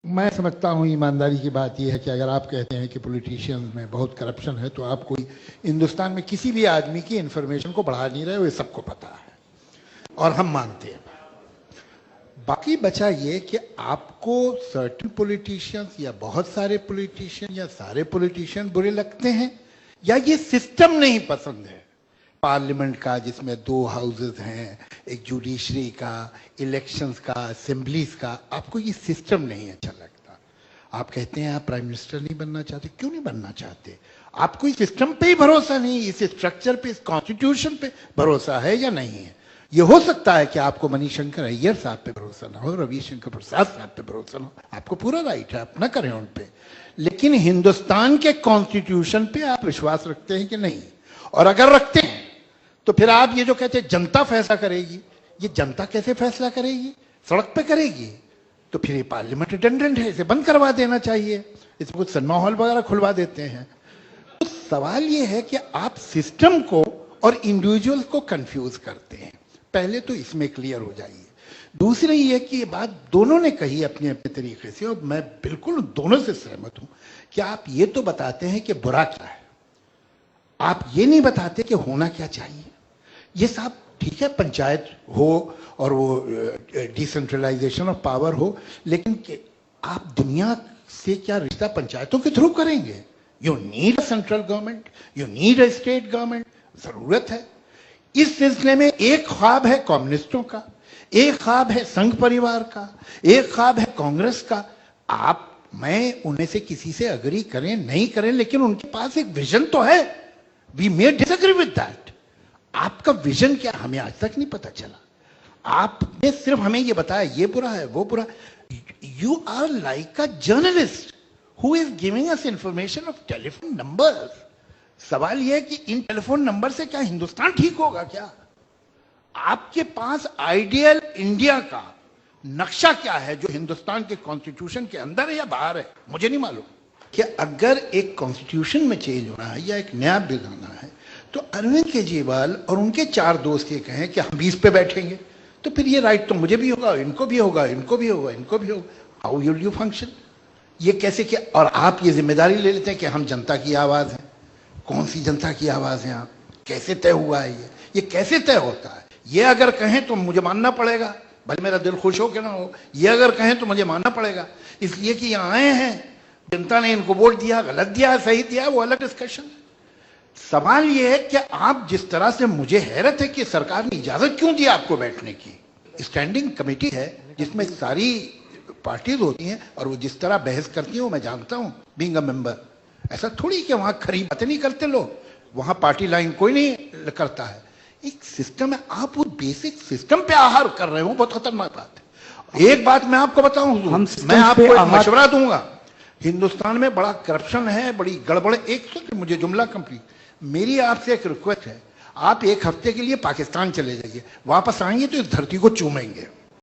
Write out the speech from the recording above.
मैं समझता हूँ ईमानदारी की बात यह है कि अगर आप कहते हैं कि पॉलिटिशियंस में बहुत करप्शन है तो आप कोई हिंदुस्तान में किसी भी आदमी की इंफॉर्मेशन को बढ़ा नहीं रहे हो, ये सबको पता है और हम मानते हैं। बाकी बचा ये कि आपको सर्टेन पॉलिटिशियंस या बहुत सारे पॉलिटिशियन या सारे पॉलिटिशियन बुरे लगते हैं या ये सिस्टम नहीं पसंद है पार्लियामेंट का, जिसमें 2 हाउसेस हैं, एक जुडिशरी का, इलेक्शंस का, असेंबलीज का। आपको ये सिस्टम नहीं अच्छा लगता। आप कहते हैं आप प्राइम मिनिस्टर नहीं बनना चाहते। क्यों नहीं बनना चाहते? आपको इस सिस्टम पे ही भरोसा नहीं, इस स्ट्रक्चर पे, इस कॉन्स्टिट्यूशन पे भरोसा है या नहीं है? ये हो सकता है कि आपको मणिशंकर अय्यर साहब पे भरोसा ना हो, रविशंकर प्रसाद साहब पे भरोसा ना हो, आपको पूरा राइट है, आप ना करें उन पे, लेकिन हिंदुस्तान के कॉन्स्टिट्यूशन पे आप विश्वास रखते हैं कि नहीं? और अगर रखते हैं तो फिर आप ये जो कहते हैं जनता फैसला करेगी, ये जनता कैसे फैसला करेगी? सड़क पे करेगी। तो फिर ये पार्लियामेंट रिडंडेंट है, इसे बंद करवा देना चाहिए, इसमें कुछ सिनेमा हॉल वगैरह खुलवा देते हैं। तो सवाल ये है कि आप सिस्टम को और इंडिविजुअल को कंफ्यूज करते हैं। पहले तो इसमें क्लियर हो जाइए। दूसरी ये कि ये बात दोनों ने कही अपने अपने तरीके से, और मैं बिल्कुल दोनों से सहमत हूं कि आप ये तो बताते हैं कि बुरा क्या है, आप ये नहीं बताते कि होना क्या चाहिए। ये साहब ठीक है, पंचायत हो और वो डिसेंट्रलाइजेशन ऑफ पावर हो, लेकिन आप दुनिया से क्या रिश्ता पंचायतों के थ्रू करेंगे? You need a central government, you need a state government, जरूरत है। इस सिलसिले में एक ख्वाब है कम्युनिस्टों का, एक ख्वाब है संघ परिवार का, एक ख्वाब है कांग्रेस का। आप मैं उनमें से किसी से अग्री करें नहीं करें, लेकिन उनके पास एक विजन तो है। We may disagree with that. आपका विजन क्या, हमें आज तक नहीं पता चला। आपने सिर्फ हमें ये बताया ये बुरा है वो बुरा। You are like a journalist who is giving us information of telephone numbers. सवाल यह है कि इन टेलीफोन नंबर से क्या हिंदुस्तान ठीक होगा? क्या आपके पास आइडियल इंडिया का नक्शा क्या है जो हिंदुस्तान के कॉन्स्टिट्यूशन के अंदर है या बाहर है? मुझे नहीं मालूम। कि अगर एक कॉन्स्टिट्यूशन में चेंज होना है या एक नया बिल आना है तो अरविंद केजरीवाल और उनके 4 दोस्त ये कहें कि हम 20 पे बैठेंगे, तो फिर ये राइट तो मुझे भी होगा, इनको भी होगा, इनको भी होगा, इनको भी होगा। How will you function? ये कैसे किया? और आप ये जिम्मेदारी ले लेते हैं कि हम जनता की आवाज हैं। कौन सी जनता की आवाज है? आप कैसे तय हुआ है? ये कैसे तय होता है? ये अगर कहें तो मुझे मानना पड़ेगा, भले मेरा दिल खुश हो कि ना हो। ये अगर कहें तो मुझे मानना पड़ेगा, इसलिए कि यहाँ आए हैं, जनता ने इनको वोट दिया, गलत दिया, सही दिया, वो अलग डिस्कशन। सवाल यह है कि आप जिस तरह से, मुझे हैरत है कि सरकार ने इजाजत क्यों दी आपको बैठने की। स्टैंडिंग कमेटी है जिसमें सारी पार्टीज होती हैं और वो जिस तरह बहस करती हैं वो मैं जानता हूं बीइंग अ मेंबर। ऐसा थोड़ी कि वहां खरी बातें नहीं करते लोग, वहां पार्टी लाइन कोई नहीं करता है। एक सिस्टम है, आप वो बेसिक सिस्टम पे आहार कर रहे हो, बहुत खतरनाक बात है। एक बात मैं आपको बताऊं, मैं आपको एक मशवरा दूंगा। हिंदुस्तान में बड़ा करप्शन है, बड़ी गड़बड़। एक सेकंड, मुझे जुमला कंप्लीट। मेरी आपसे एक रिक्वेस्ट है, आप 1 हफ्ते के लिए पाकिस्तान चले जाइए, वापस आएंगे तो इस धरती को चूमेंगे।